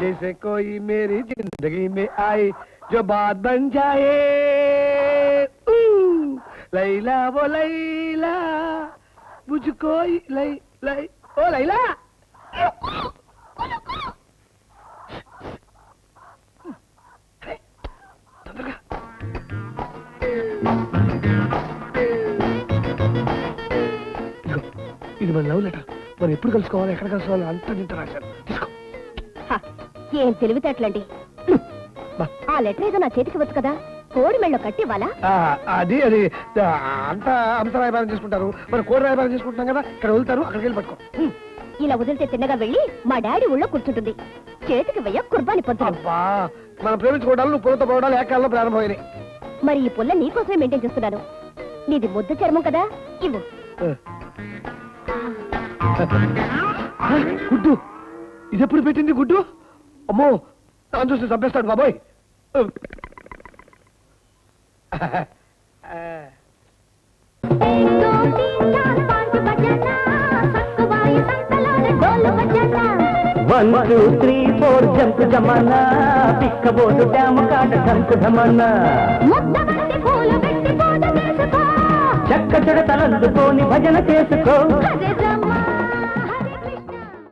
जैसे कोई मेरी जिंदगी में आए जो बात बन जाए लैला वो लैला मुझको लै लै ओ लैला ఇది మన లవ్ లెటర్ మనం ఎప్పుడు కలుసుకోవాలి ఎక్కడ కలుసుకోవాలి అంతా నింత రాశాను తీసుకో ఏం తెలివితేటలండి ఆ లెటర్ ఏదో నా చేతికి వచ్చు కదా కోడి మెళ్ళో కట్టివ్వాలా అది అది అంతా అంత రాయబారం చేసుకుంటారు మన కోడి రాయబారం చేసుకుంటున్నాం కదా ఇక్కడ వదులుతారు అక్కడికి వెళ్ళి పట్టుకో ఇలా వదిలితే తిన్నగా వెళ్ళి మా డాడీ ఊళ్ళో కూర్చుంటుంది చేతికి వెయ్య కుర్బాని పొద్దు మనం ప్రేమించుకోవడాలు నువ్వు పుల్లతో పోవడాలు ఏకాలంలో ప్రారంభమైనాయి మరి ఈ పుల్ల నీకోసమే మెయింటైన్ చేస్తున్నాను నీది ముద్ద చర్మం కదా ఇవ్వు గుడ్డు ఇది ఎప్పుడు పెట్టింది గుడ్డు అమ్మో తాను చూసి చంపేస్తాడు బాబోయ్ one two three four jump जमाना पिक्कबोर्ड ड्याम काट ढंक ढमना చక్క చెడతలందుకోని భజన చేసుకో